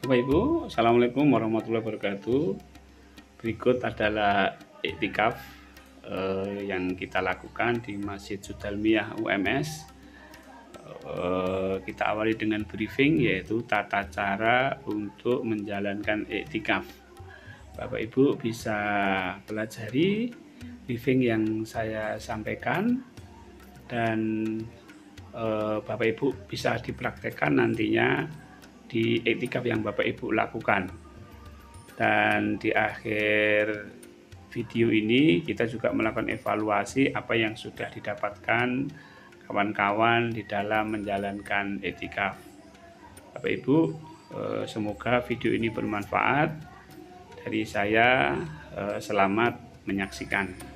Bapak Ibu, Assalamualaikum warahmatullahi wabarakatuh. Berikut adalah iktikaf yang kita lakukan di Masjid Sudalmiyah UMS. Kita awali dengan briefing, yaitu tata cara untuk menjalankan iktikaf. Bapak Ibu bisa pelajari briefing yang saya sampaikan, dan Bapak Ibu bisa dipraktekkan nantinya di iktikaf yang Bapak Ibu lakukan. Dan di akhir video ini kita juga melakukan evaluasi apa yang sudah didapatkan kawan-kawan di dalam menjalankan iktikaf. Bapak Ibu, semoga video ini bermanfaat. Dari saya, selamat menyaksikan.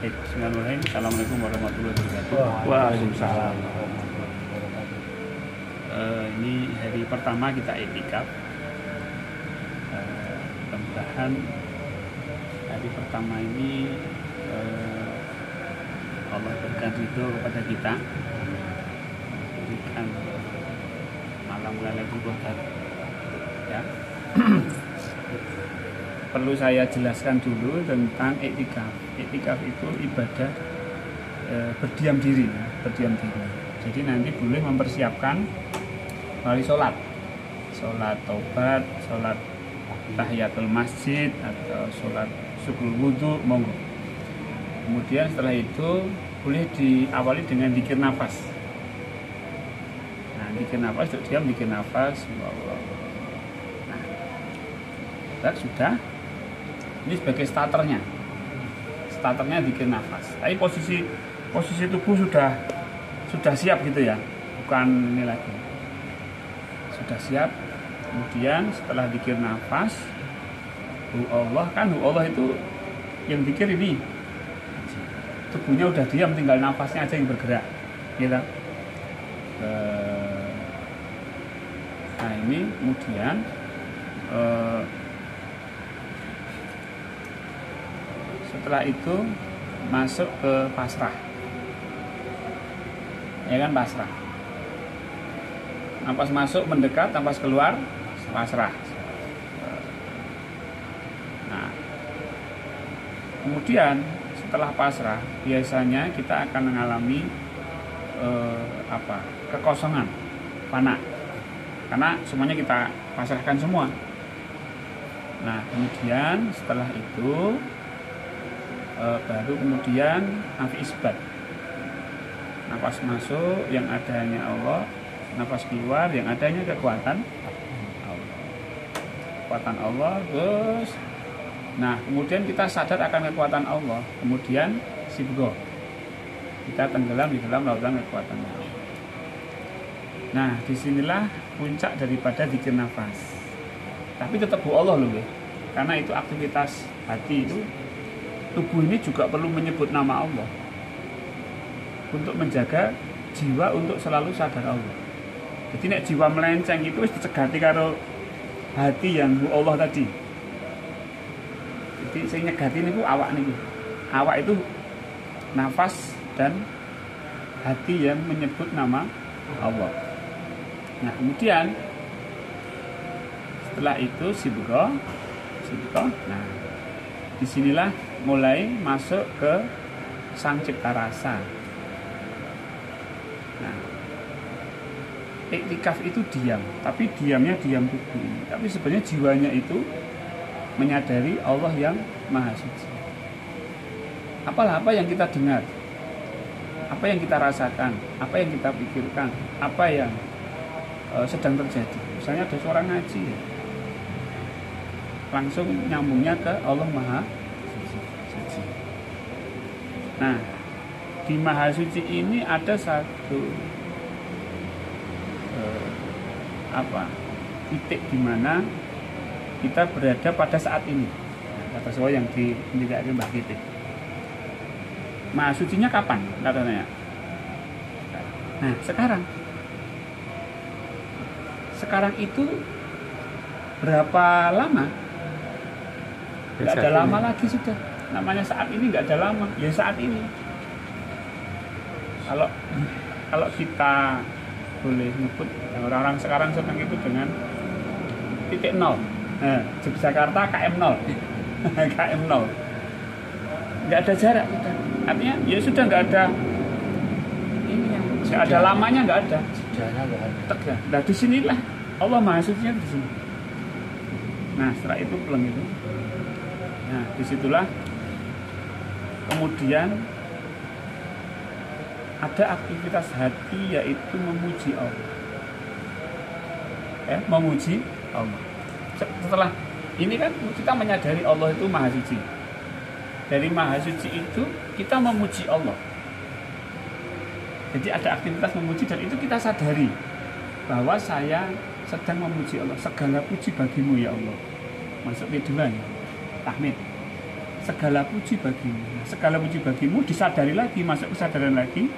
Bismillahirrahmanirrahim. Assalamualaikum warahmatullahi wabarakatuh. Waalaikumsalam. Ini hari pertama kita iktikaf. Mudah-mudahan hari pertama ini Allah berikan ridho kepada kita, berikan malam Lailatul Qadar. Ya. Perlu saya jelaskan dulu tentang iktikaf. Iktikaf itu ibadah berdiam diri, berdiam diri. Jadi nanti boleh mempersiapkan melalui sholat taubat, sholat tahiyatul masjid, atau sholat syukur wudhu, monggo. Kemudian setelah itu boleh diawali dengan zikir nafas. Nah, zikir nafas, diam zikir nafas. Nah, sudah. Ini sebagai starternya zikir nafas. Tapi posisi tubuh sudah siap gitu ya, bukan ini lagi, sudah siap. Kemudian setelah zikir nafas, Allah itu yang zikir ini, tubuhnya udah diam, tinggal nafasnya aja yang bergerak gitu. Nah ini kemudian setelah itu masuk ke pasrah, ya kan, pasrah. Napas masuk mendekat, napas keluar pasrah. Nah, kemudian setelah pasrah biasanya kita akan mengalami kekosongan, fana, karena semuanya kita pasrahkan semua. Nah, kemudian setelah itu baru kemudian nafi isbat. Nafas masuk yang adanya Allah, nafas keluar yang adanya kekuatan Allah. Kekuatan Allah terus. Nah, kemudian kita sadar akan kekuatan Allah, kemudian sibgo. Kita tenggelam di dalam lautan kekuatan Allah. Nah, disinilah puncak daripada zikir nafas. Tapi tetap bu Allah loh, karena itu aktivitas hati itu. Tubuh ini juga perlu menyebut nama Allah untuk menjaga jiwa untuk selalu sadar Allah. Jadi nek jiwa melenceng itu harus dicegati karo hati yang bu Allah tadi. Jadi saya nyegati ini awak nih. Awak itu nafas dan hati yang menyebut nama Allah. Nah kemudian setelah itu sibgo. Nah disinilah mulai masuk ke sang cipta rasa. Nah, iktikaf itu diam, tapi diamnya diam tubuh ini. Tapi sebenarnya jiwanya itu menyadari Allah yang Maha Suci. Apa yang kita dengar, apa yang kita rasakan, apa yang kita pikirkan, apa yang sedang terjadi. Misalnya ada suara ngaji, ya, langsung nyambungnya ke Allah Maha Suci. Nah, di Maha Suci ini ada satu titik di mana kita berada pada saat ini. Kata saya yang tidak Mbah Kitik. Maha sucinya kapan katanya? Nah sekarang itu berapa lama? Nggak ada lama lagi sudah. Namanya saat ini nggak ada lama. Ya saat ini. Kalau kita boleh nyebut orang-orang sekarang senang itu dengan titik nol. Nah, Yogyakarta KM 0. KM 0. Nggak ada jarak sudah. Artinya ya sudah nggak ada ini yang nggak ada lamanya, nggak ada. Sejarahnya nggak ada. Tegak. Nah disinilah Allah Maha Sucinya di sini. Nah setelah itu peleng itu. Nah disitulah kemudian ada aktivitas hati yaitu memuji Allah. Memuji Allah. Setelah ini kan kita menyadari Allah itu Maha Suci. Dari Maha Suci itu kita memuji Allah. Jadi ada aktivitas memuji dan itu kita sadari bahwa saya sedang memuji Allah. Segala puji bagimu ya Allah. Masuk kedua ya. Tahmid. Segala puji bagimu. Segala puji bagimu disadari lagi, masuk kesadaran lagi.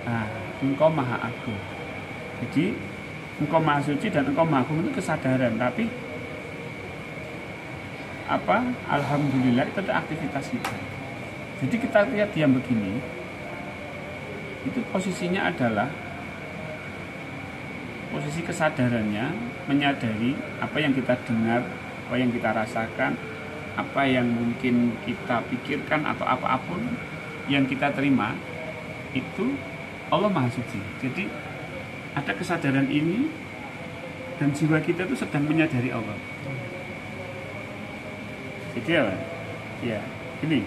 Nah, Engkau Maha Agung. Jadi Engkau Maha Suci dan Engkau Maha Agung itu kesadaran, tapi alhamdulillah itu ada aktivitas kita. Jadi kita lihat diam begini, itu posisinya adalah posisi kesadarannya menyadari apa yang kita dengar, apa yang kita rasakan, apa yang mungkin kita pikirkan atau apapun yang kita terima itu Allah Maha Suci. Jadi ada kesadaran ini dan jiwa kita itu sedang menyadari Allah. Jadi apa? Ya, ini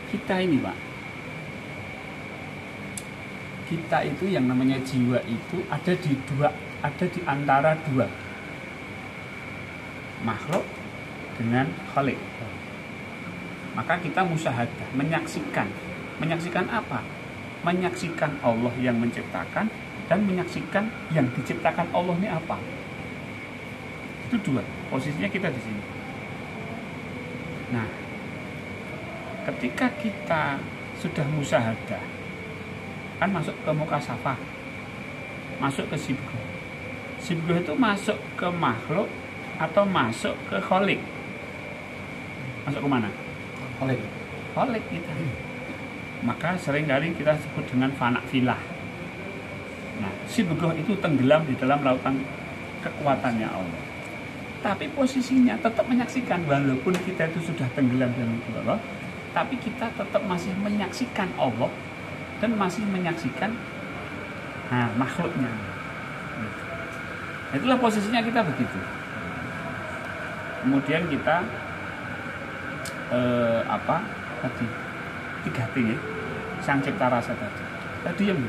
kita ini Pak, kita itu yang namanya jiwa itu ada di antara dua makhluk dengan Khalik. Maka kita musyahadah, menyaksikan apa? Menyaksikan Allah yang menciptakan dan menyaksikan yang diciptakan Allah ini apa. Itu dua, posisinya kita di sini. Nah, ketika kita sudah musyahadah, kan masuk ke mukasafah, masuk ke sibghah. Sibghah itu masuk ke makhluk atau masuk ke Khalik? Masuk ke mana? Khalik kita. Maka seringkali kita sebut dengan fana filah. Nah, sibghah itu tenggelam di dalam lautan kekuatannya Allah. Tapi posisinya tetap menyaksikan, walaupun kita itu sudah tenggelam dalam Allah, tapi kita tetap masih menyaksikan Allah dan masih menyaksikan makhluknya. Itulah posisinya kita begitu. Kemudian kita tadi 3T ya, sang cipta rasa tadi yang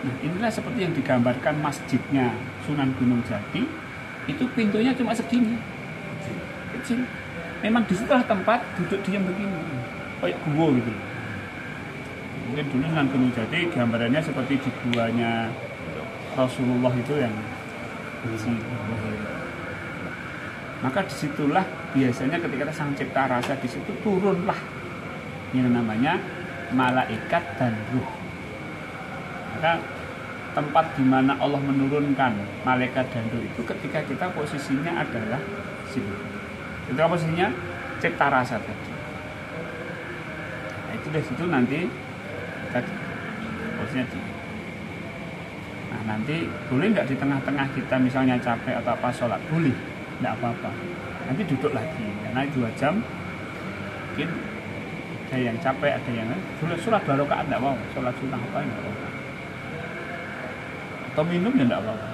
nah inilah seperti yang digambarkan masjidnya Sunan Gunung Jati, itu pintunya cuma segini kecil. Memang disitulah tempat duduk diam begini kayak gua gitu. Mungkin dulu Sunan Gunung Jati gambarannya seperti di guanya Rasulullah itu yang isi. Maka disitulah biasanya ketika sang cipta rasa di situ turunlah yang namanya malaikat dan ruh. Maka tempat di mana Allah menurunkan malaikat dan ruh itu ketika kita posisinya adalah sini. Itu posisinya cipta rasa tadi. Nah, itu dari situ nanti tadi posisinya di. Nah nanti boleh nggak di tengah-tengah kita misalnya capek atau apa sholat? Boleh, nggak apa-apa. Nanti duduk lagi karena 2 jam mungkin ada yang capek, ada yang sholat 2 rakaat nggak mau, sholat sunnah apa nggak apa-apa. Atau minum ya nggak apa-apa.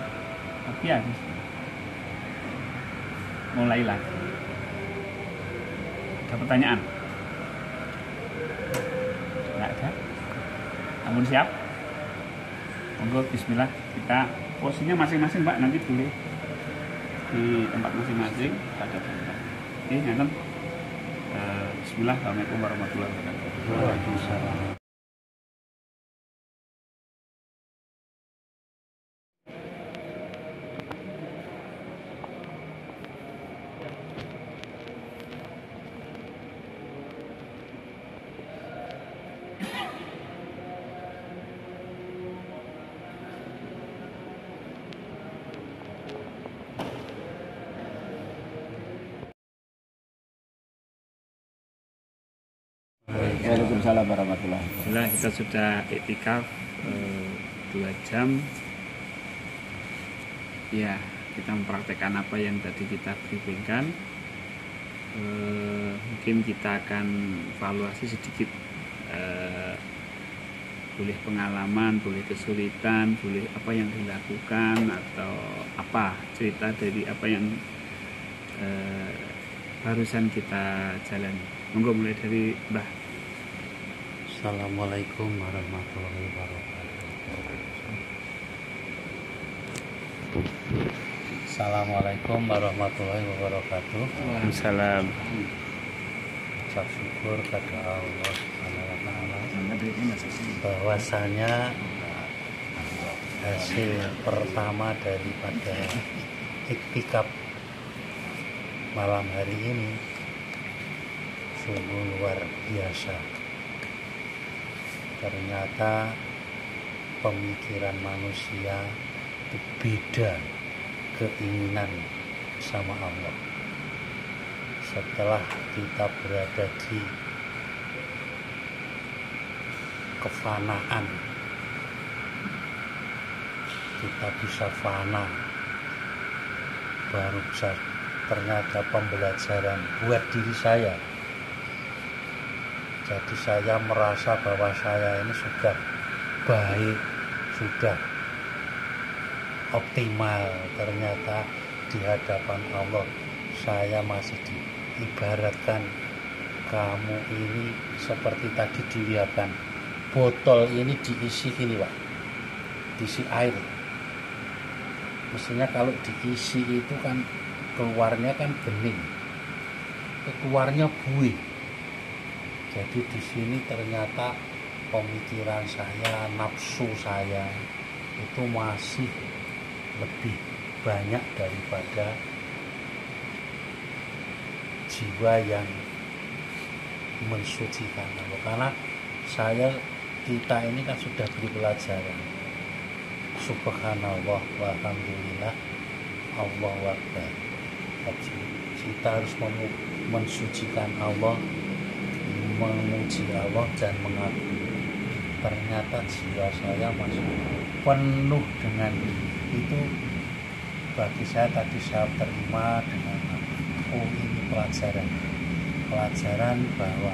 Tapi habis mulai lagi. Ada pertanyaan? Nggak ada? Namun siap? Monggo bismillah, kita posisinya masing-masing Pak, nanti boleh di tempat masing-masing pada tempat. Oke, ngaten. Bismillah, assalamualaikum warahmatullahi wabarakatuh. Waalaikumsalam. Waalaikumsalam warahmatullahi wabarakatuh. Alhamdulillah kita sudah iktikaf 2 jam. Ya, kita mempraktekkan apa yang tadi kita briefingkan. Mungkin kita akan evaluasi sedikit, boleh pengalaman, boleh kesulitan, boleh apa yang dilakukan, atau apa cerita dari apa yang barusan kita jalani. Monggo mulai dari Mbah. Assalamualaikum warahmatullahi wabarakatuh. Assalamualaikum warahmatullahi wabarakatuh. Waalaikumsalam. Ucap syukur kepada Allah Subhanahu wa Ta'ala bahwasanya hasil pertama daripada iktikaf malam hari ini sungguh luar biasa. Ternyata pemikiran manusia itu beda keinginan sama Allah. Setelah kita berada di kefanaan, kita bisa fana, baru bisa ternyata pembelajaran buat diri saya. Jadi saya merasa bahwa saya ini sudah baik, sudah optimal. Ternyata di hadapan Allah saya masih diibaratkan, kamu ini seperti tadi dilihatkan, botol ini diisi gini Pak, diisi air. Mestinya kalau diisi itu kan keluarnya kan bening, keluarnya buih. Jadi di sini ternyata pemikiran saya, nafsu saya itu masih lebih banyak daripada jiwa yang mensucikan Allah. Karena kita ini kan sudah beri pelajaran. Subhanallah walhamdulillah Allahu akbar. Kita harus mensucikan Allah, memuji Allah dan mengagumi. Ternyata jiwa saya masih penuh dengan itu. Bagi saya tadi saya terima dengan ini pelajaran bahwa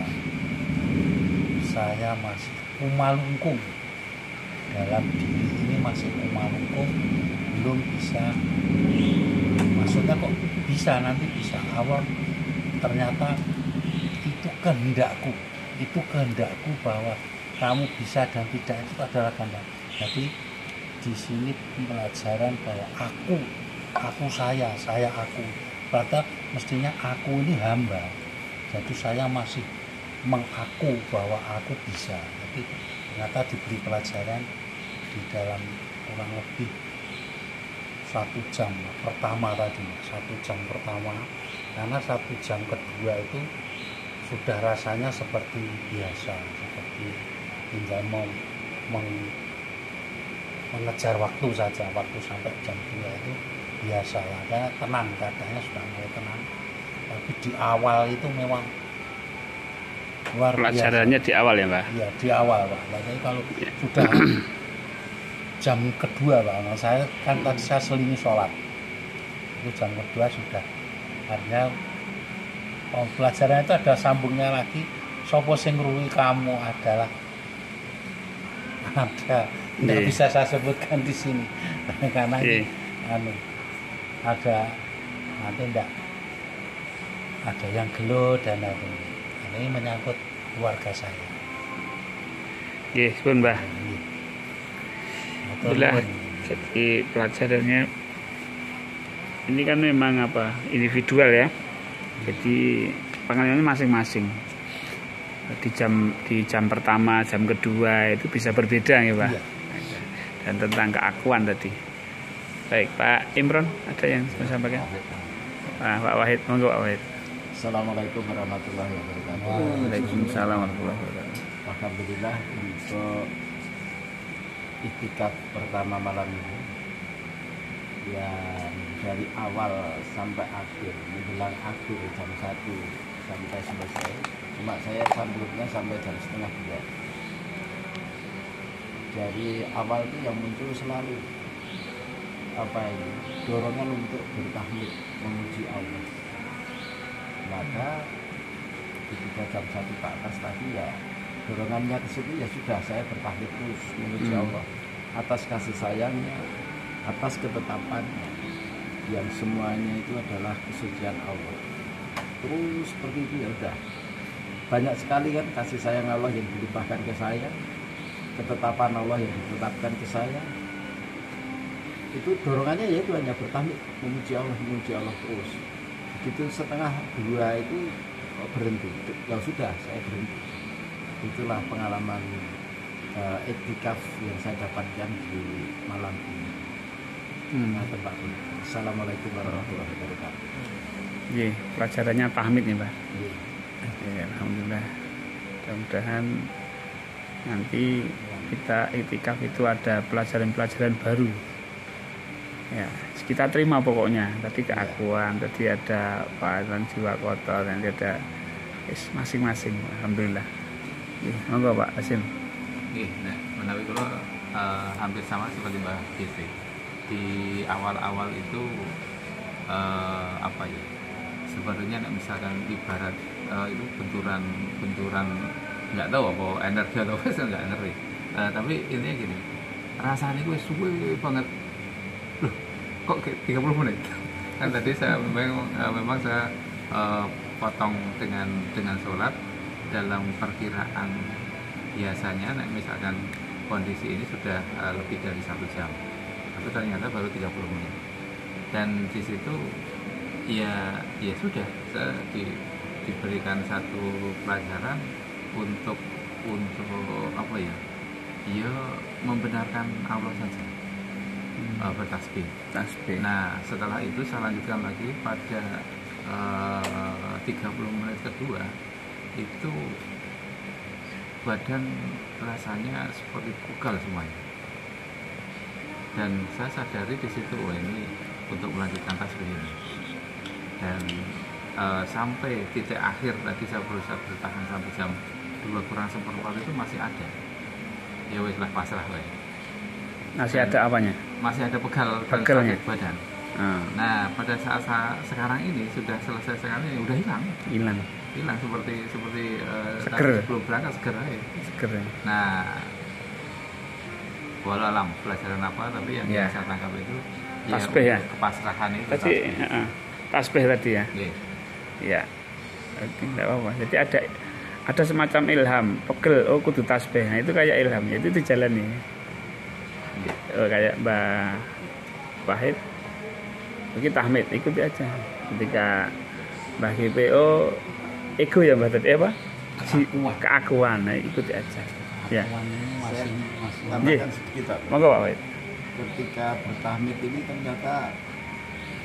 saya masih umalungkung dalam diri ini, masih umalungkung, belum bisa. Maksudnya kok bisa, nanti bisa. Awal ternyata itu kehendakku bahwa kamu bisa dan tidak, itu adalah kehendak. Jadi di sini pelajaran bahwa saya aku. Berarti mestinya aku ini hamba. Jadi saya masih mengaku bahwa aku bisa. Jadi ternyata diberi pelajaran di dalam kurang lebih 1 jam pertama tadi. 1 jam pertama, karena 1 jam kedua itu sudah rasanya seperti biasa, seperti tinggal mengejar waktu saja. Waktu sampai jam 2 itu biasa lah, tenang, keadaannya sudah mulai tenang. Tapi di awal itu memang luar biasa. Pelajarannya di awal ya Pak? Iya, di awal Pak. Jadi kalau sudah jam kedua Pak, nah, saya kan tadi saya selingi sholat, itu jam kedua sudah. Artinya pelajaran itu ada sambungnya lagi. Sopo sing ngruwi kamu adalah ada, tidak bisa saya sebutkan di sini karena ini ada nanti tidak ada yang gelo dan ini menyangkut keluarga saya. Yes, pun Mbah. Alhamdulillah. Jadi pelajarannya ini kan memang individual ya. Jadi pengalaman masing-masing. Di jam pertama, jam kedua itu bisa berbeda ya Pak. Iya. Dan tentang keakuan tadi. Baik Pak Imron, ada yang mau sampaikan? Pak Wahid, monggo Pak Wahid. Assalamualaikum warahmatullahi wabarakatuh. Waalaikumsalam warahmatullahi wabarakatuh. Alhamdulillah untuk iktikaf pertama malam ini yang dari awal sampai akhir, menjelang akhir jam 1 sampai selesai. Cuma saya sambutnya sampai jam setengah 2. Dari awal itu yang muncul selalu dorongan untuk bertahmid, memuji Allah. Maka ketika jam 1 ke atas tadi ya dorongannya ke situ ya sudah, saya bertahmid terus memuji Allah atas kasih sayangnya, atas ketetapannya yang semuanya itu adalah kesucian Allah. Terus seperti itu ya udah. Banyak sekali kan kasih sayang Allah yang dilimpahkan ke saya, ketetapan Allah yang ditetapkan ke saya. Itu dorongannya ya itu hanya bertahmid, memuji Allah terus. Begitu setengah 2 itu berhenti. Ya sudah, saya berhenti. Itulah pengalaman iktikaf yang saya dapatkan di malam ini. Assalamualaikum warahmatullahi wabarakatuh. Iya, pelajarannya tahmid nih Pak. Iya. Ya, alhamdulillah. Mudah-mudahan nanti kita iktikaf itu ada pelajaran-pelajaran baru. Ya, kita terima pokoknya. Tadi keakuan, tadi ada dan jiwa kotor, nanti ada masing-masing. Alhamdulillah. Monggo Pak Asim. Nah, menawi kula hampir sama seperti Mbak Gizi. Di awal-awal itu sebenarnya misalkan ibarat itu benturan nggak tahu apa energi atau apa saya nggak ngerti. Tapi intinya gini, rasanya gue suwe banget. Loh, kok 30 menit? Kan tadi saya memang saya potong dengan sholat dalam perkiraan biasanya misalkan kondisi ini sudah lebih dari 1 jam, tapi ternyata baru 30 menit. Dan di situ ya sudah, saya diberikan satu pelajaran untuk membenarkan Allah saja, bertasbih. Nah setelah itu saya lanjutkan lagi pada 30 menit kedua itu badan rasanya seperti pugal semuanya, dan saya sadari di situ ini untuk melanjutkan tasbih ini. Dan sampai titik akhir tadi saya berusaha bertahan sampai jam 2 kurang seperempat itu masih ada. Ya wes lah, pasrah wae. Masih ada apanya? Masih ada pegalnya badan. Nah pada saat sekarang ini sudah selesai, sekarang ini udah hilang seperti seger. Belum berangkat seger aja. Seger. Nah walau alam pelajaran apa, tapi yang saya tangkap itu tasbih ya, kepasrahan itu tadi tasbih tadi ya. Ya, oke, enggak apa-apa. Jadi ada semacam ilham, pegel, kudu tasbih. Nah, itu kayak ilham, itu dijalani. Kayak Mbak Wahid, mungkin tahmid, ikuti aja. Ketika Mbak GPO ego ya Mbak tadi apa? Keakuan, nah, ikuti aja. Ya. Saya tambahkan sedikit Pak. Monggo Pak Wahid. Ketika bertahmid ini ternyata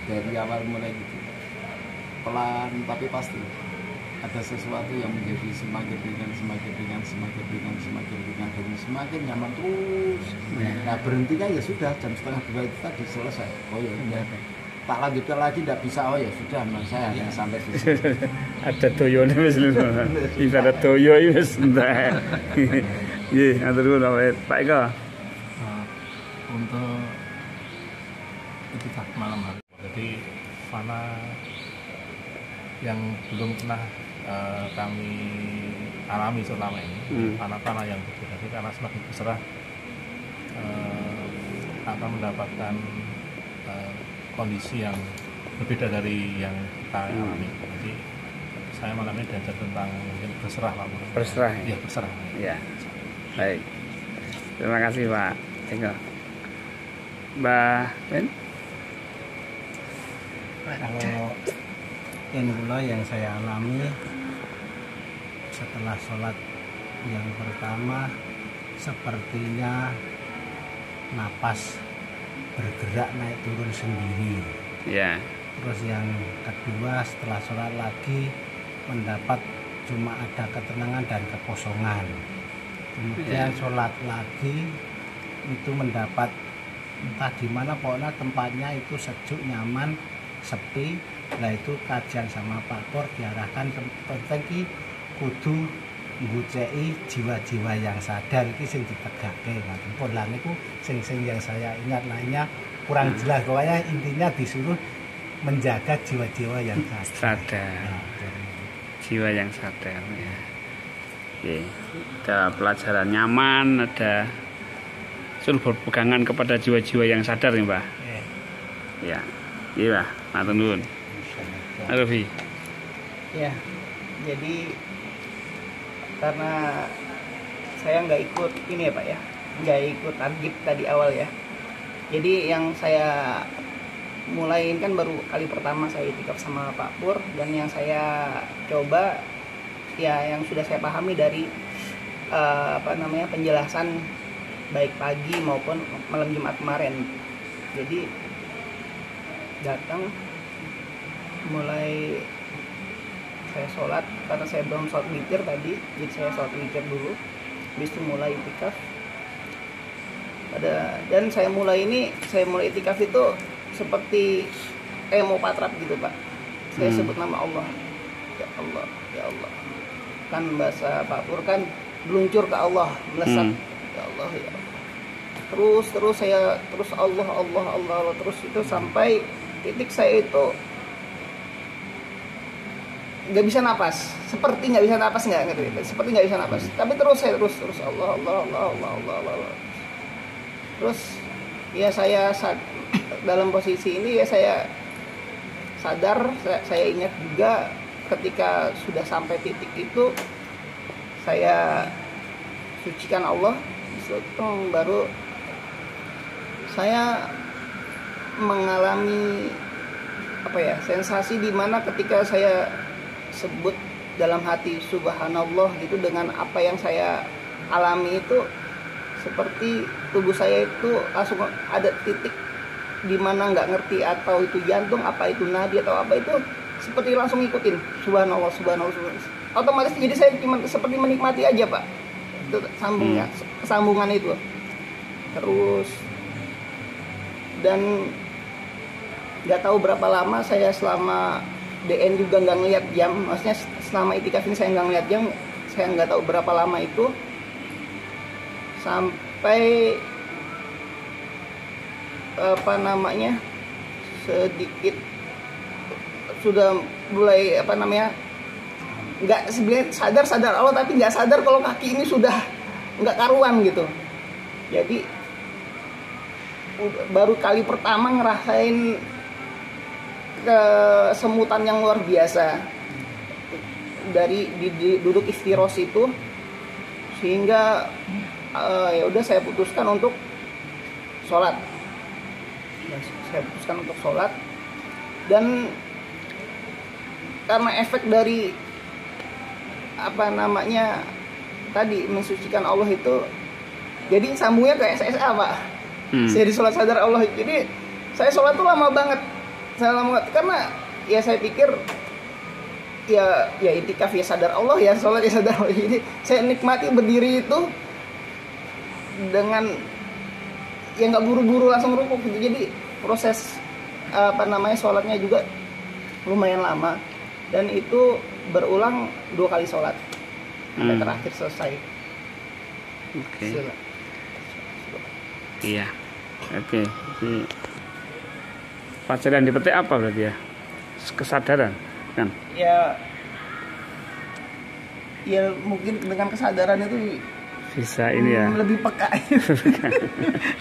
dari awal mulai gitu, pelan tapi pasti ada sesuatu yang menjadi semakin ringan dan semakin nyaman terus. Nah berhentinya ya sudah jam setengah 2 itu tadi selesai. Oh ya udah, tak lanjutkan lagi tidak bisa. Oh ya sudah, saya hanya sampai di sini. Ada toyo nih wis lho. Ibarat toyo wis entek. Nggih, atur nuwun Pak Eko. Untuk iktikaf malam hari, jadi fana yang belum pernah kami alami selama ini, fana yang berbeda. Jadi karena semakin berserah akan mendapatkan kondisi yang berbeda dari yang kita alami. Jadi saya malam ini belajar tentang mungkin berserah lah. Berserah. Ya berserah. Ya. Baik. Terima kasih Pak Eko. Mbak Ben? Kalau yang saya alami setelah sholat yang pertama sepertinya napas bergerak naik turun sendiri. Ya. Terus yang kedua setelah sholat lagi mendapat cuma ada ketenangan dan kekosongan. Kemudian sholat lagi itu mendapat entah di mana pokoknya tempatnya itu sejuk, nyaman, sepi. Nah itu kajian sama Pak Pur diarahkan ke penting ki kudu ngucei jiwa-jiwa yang sadar iki sing ditegake ngoten pun. Lah niku sing yang saya ingat, lainnya kurang jelas. Pokoknya intinya disuruh menjaga jiwa-jiwa yang sadar. Nah, jiwa yang sadar ya. Oke. Ada pelajaran nyaman, ada suruh berpegangan kepada jiwa-jiwa yang sadar nih, Mbah. Ya. Iya, Mbah. Matur nuwun. Arfi. Ya. Jadi karena saya nggak ikut ini ya Pak ya, nggak ikut target tadi awal ya. Jadi yang saya mulai ini kan baru kali pertama saya itikaf sama Pak Pur, dan yang saya coba ya yang sudah saya pahami dari penjelasan baik pagi maupun malam Jumat kemarin. Jadi datang mulai saya sholat, karena saya belum sholat witir tadi, jadi saya sholat witir dulu, habis itu mulai itikaf. Dan saya mulai itikaf itu seperti mau patrap gitu Pak. Saya sebut nama Allah, ya Allah, ya Allah. Kan bahasa Pak Pur kan meluncur ke Allah, melesat, ya Allah, ya Allah. Terus saya Allah terus itu sampai titik saya itu nggak bisa napas, seperti nggak bisa napas, seperti nggak bisa napas. Tapi saya terus Allah. Terus ya saya dalam posisi ini ya saya sadar, saya ingat juga ketika sudah sampai titik itu saya sucikan Allah, baru saya mengalami sensasi di mana ketika saya sebut dalam hati subhanallah gitu, dengan apa yang saya alami itu seperti tubuh saya itu langsung ada titik di mana nggak ngerti atau itu jantung, apa itu nadi atau apa itu, seperti langsung ngikutin subhanallah. Otomatis jadi saya cuma seperti menikmati aja Pak, itu sambungan itu terus. Dan nggak tahu berapa lama saya selama DN juga nggak ngeliat jam, maksudnya selama itikaf ini saya nggak ngeliat jam, saya nggak tahu berapa lama itu, sampai sedikit sudah mulai nggak sebenarnya sadar Allah, tapi nggak sadar kalau kaki ini sudah nggak karuan gitu. Jadi baru kali pertama ngerasain kesemutan yang luar biasa dari duduk istiros itu, sehingga ya udah saya putuskan untuk sholat. Dan karena efek dari tadi mensucikan Allah itu, jadi sambungnya ke SSA Pak. Saya di sholat sadar Allah, jadi saya sholat tuh lama banget. Karena ya saya pikir ya itikaf ya sadar Allah, ya sholat ya sadar Allah. Jadi saya nikmati berdiri itu dengan ya nggak buru-buru langsung rukuk gitu. Jadi proses sholatnya juga lumayan lama, dan itu berulang 2 kali sholat sampai terakhir selesai. Oke. Iya. Oke. Jadi pelajaran dipetik apa berarti ya? Kesadaran kan? Ya mungkin dengan kesadaran itu bisa ini ya. Lebih peka.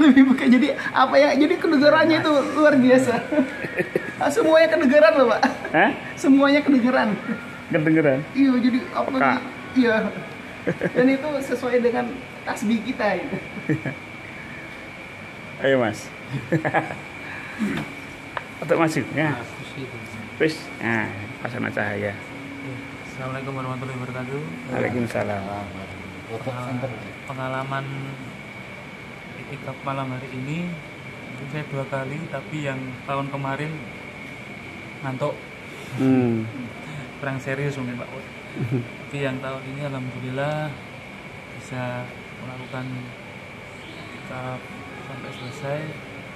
Lebih peka. Jadi jadi kedengarannya itu luar biasa. Semuanya kedengeran loh Pak. Hah? Semuanya kedengeran. Kedengeran? Iya, jadi peka. Iya. Dan itu sesuai dengan tasbih kita itu. Ayo Mas. Untuk masuk ya. Terus, pasang cahaya. Assalamualaikum warahmatullahi wabarakatuh. Waalaikumsalam. Pengalaman itikaf malam hari ini mungkin saya 2 kali, tapi yang tahun kemarin ngantuk, kurang serius mungkin Pak. Tapi yang tahun ini alhamdulillah bisa melakukan itikaf sampai selesai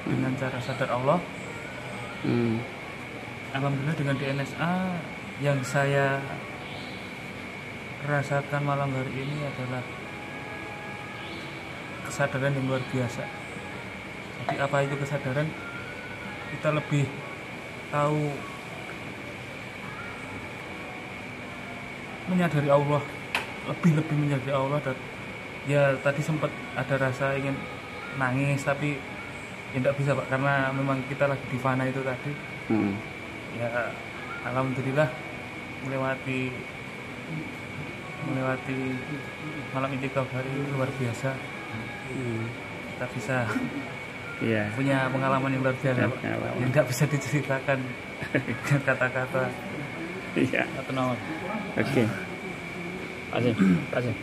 dengan cara sadar Allah. Alhamdulillah dengan di NSA yang saya rasakan malam hari ini adalah kesadaran yang luar biasa. Jadi apa itu kesadaran? Kita lebih tahu menyadari Allah, lebih menyadari Allah. Dan ya tadi sempat ada rasa ingin nangis, tapi ya tidak bisa Pak, karena memang kita lagi di fana itu tadi. Ya alhamdulillah melewati malam itikaf hari ini luar biasa. Kita bisa punya pengalaman yang luar biasa Pak, yang tidak bisa diceritakan dengan kata-kata. Iya. Atau nama. Oke. Kasih.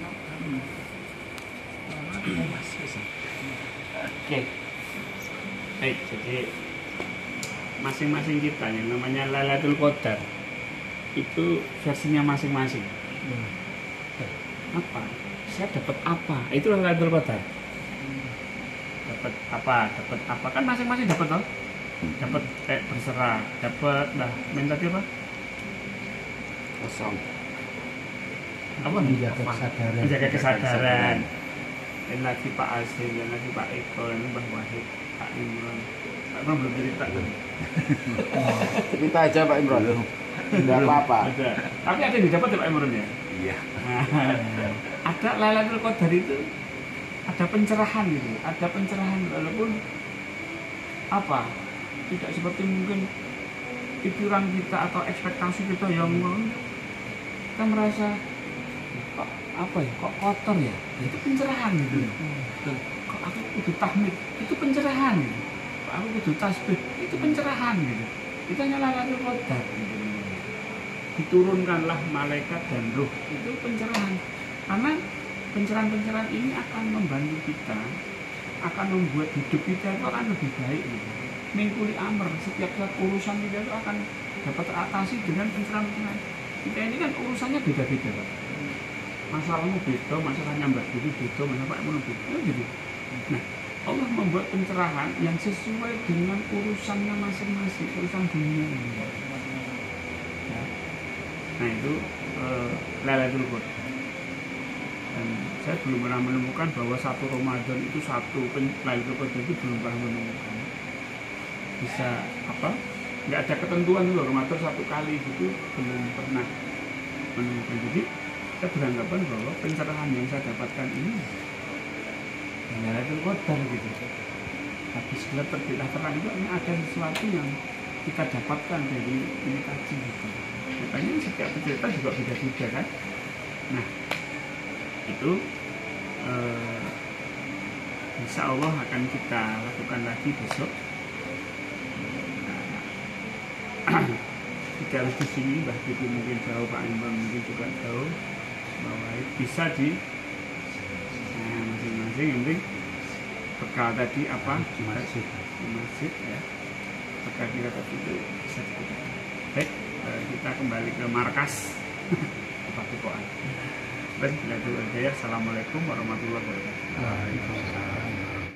Oke. Baik, jadi masing-masing kita yang namanya Lailatul Qadar itu versinya masing-masing. Apa? Saya dapat apa? Itu Lailatul Qadar. Dapat apa? Kan masing-masing dapat toh? Dapat kayak berserah, dapat minta apa? Kosong. Apa? Menjaga kesadaran. Dan lagi Pak Asim, dan lagi Pak Eko, dan Mbah Wahid, Pak Imron. Pak Imron belum cerita kan? Cerita aja Pak Imron. Tidak apa-apa. Tapi ada yang didapat ya Pak Imron ya? Iya. Ada Lailatul Qadar itu ada pencerahan gitu, ada pencerahan walaupun apa? Tidak seperti mungkin pikiran kita atau ekspektasi kita yang kita merasa kok apa ya? Kok kotor ya? Itu pencerahan gitu. Kok aku kudu tahmid, itu pencerahan gitu. Kok aku kudu tasbih, itu pencerahan gitu. Itu hanya Lailatul Qadar gitu. Diturunkanlah malaikat dan ruh, itu pencerahan. Karena pencerahan-pencerahan ini akan membantu kita, akan membuat hidup kita itu akan lebih baik gitu. Mingkuli amr, setiap urusan kita itu akan dapat teratasi dengan pencerahan-pencerahan. Kita ini kan urusannya beda-beda Pak. Masalahnya beda, masalahnya Mbak Diri beda, masalah Pak Imun beda gitu. Nah, Allah membuat pencerahan yang sesuai dengan urusannya masing-masing, urusan dunia ini. Nah itu Lailatul Qadar. Dan saya belum pernah menemukan bahwa satu Ramadan itu satu Lailatul Qadar itu belum pernah menemukan. Bisa apa? Nggak ada ketentuan loh Ramadan satu kali itu belum pernah menemukan. Jadi saya beranggapan bahwa pencerahan yang saya dapatkan ini Lailatul Qadar gitu. Habis gelap terbitlah terang itu ada sesuatu yang kita dapatkan dari ini kaji gitu. Makanya setiap cerita juga beda-beda kan. Nah itu insya Allah akan kita lakukan lagi besok. Tidak harus di sini, Mbah Didi mungkin jauh, Pak Imam mungkin juga jauh, bahwa bisa di masing-masing. Yang penting bekal tadi apa di masjid ya, bekal kita tadi itu bisa digunakan. Baik, kita kembali ke markas Padepokan. Baik, Assalamualaikum warahmatullahi wabarakatuh.